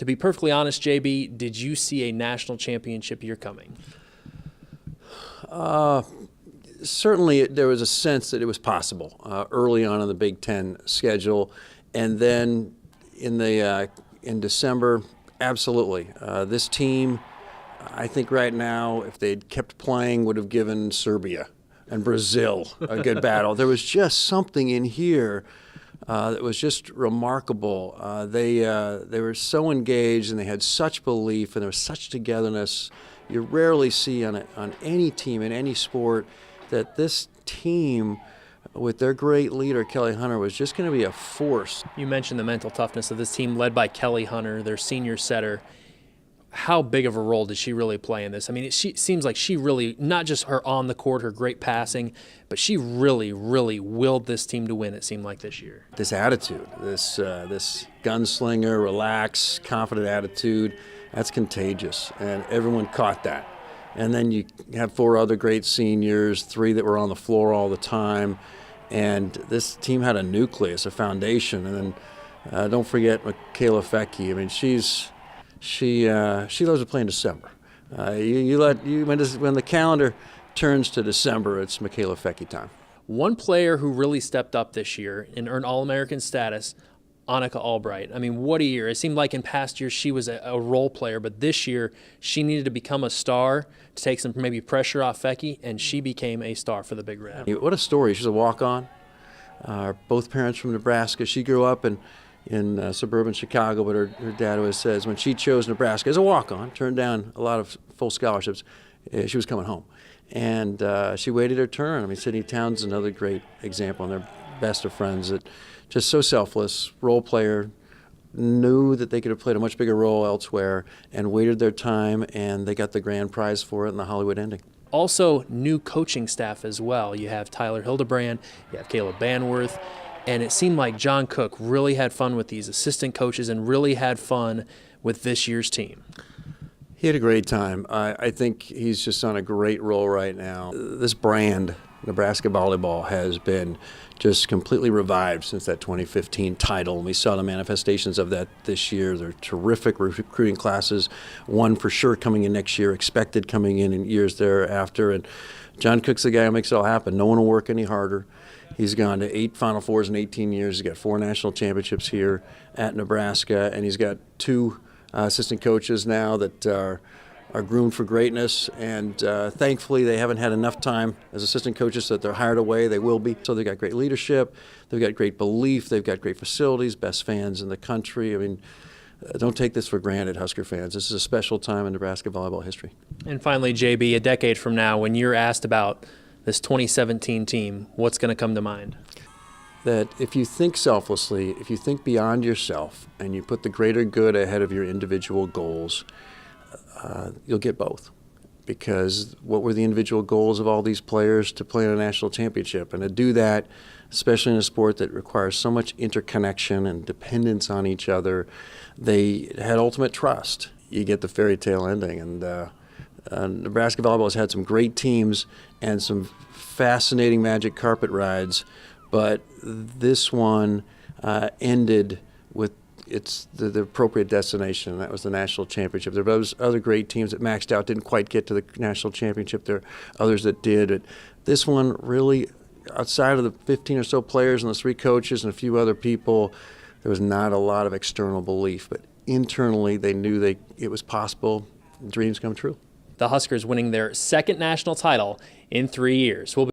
To be perfectly honest, JB, did you see a national championship year coming? Certainly there was a sense that it was possible early on in the Big Ten schedule. And then in December, absolutely. This team, I think right now, if they'd kept playing, would have given Serbia and Brazil a good battle. There was just something in here that was just remarkable. They were so engaged and they had such belief and there was such togetherness. You rarely see on any team in any sport that this team, with their great leader, Kelly Hunter, was just going to be a force. You mentioned the mental toughness of this team led by Kelly Hunter, their senior setter. How big of a role did she really play in this? I mean, it seems like she really, not just her on the court, her great passing, but she really, really willed this team to win, it seemed like this year. This attitude, this gunslinger, relaxed, confident attitude, that's contagious, and everyone caught that. And then you have 4 other great seniors, 3 that were on the floor all the time. And this team had a nucleus, a foundation. And then don't forget Michaela Fecchi. I mean, she loves to play in December. When the calendar turns to December, it's Michaela Fecchi time. One player who really stepped up this year and earned All-American status, Annika Albright. I mean, what a year. It seemed like in past years she was a role player, but this year she needed to become a star to take some maybe pressure off Fecchi, and she became a star for the Big Red. What a story. She's a walk-on. Both parents from Nebraska. She grew up in suburban Chicago, but her dad always says when she chose Nebraska as a walk-on, turned down a lot of full scholarships, she was coming home. And she waited her turn. I mean, Sydney Towns is another great example, and they're best of friends. That just so selfless, role player, knew that they could have played a much bigger role elsewhere and waited their time, and they got the grand prize for it in the Hollywood ending. Also, new coaching staff as well. You have Tyler Hildebrand, you have Caleb Banworth, and it seemed like John Cook really had fun with these assistant coaches and really had fun with this year's team. He had a great time. I think he's just on a great roll right now. This brand, Nebraska Volleyball, has been just completely revived since that 2015 title. And we saw the manifestations of that this year. They're terrific recruiting classes, one for sure coming in next year, expected coming in years thereafter. And John Cook's the guy who makes it all happen. No one will work any harder. He's gone to 8 Final Fours in 18 years. He's got 4 national championships here at Nebraska, and he's got 2 assistant coaches now that are groomed for greatness, and thankfully they haven't had enough time as assistant coaches so that they're hired away. They will be. So they've got great leadership, they've got great belief, they've got great facilities, best fans in the country. I mean, don't take this for granted, Husker fans. This is a special time in Nebraska volleyball history. And finally, JB, a decade from now, when you're asked about this 2017 team, what's going to come to mind? That if you think selflessly, if you think beyond yourself, and you put the greater good ahead of your individual goals, you'll get both. Because what were the individual goals of all these players? To play in a national championship. And to do that, especially in a sport that requires so much interconnection and dependence on each other, they had ultimate trust. You get the fairy tale ending. And Nebraska Volleyball has had some great teams and some fascinating magic carpet rides, but this one ended with the appropriate destination, and that was the national championship. There was other great teams that maxed out, didn't quite get to the national championship. There are others that did. But this one really, outside of the 15 or so players and the 3 coaches and a few other people, there was not a lot of external belief. But internally, they knew it was possible. Dreams come true. The Huskers winning their 2nd national title in 3 years.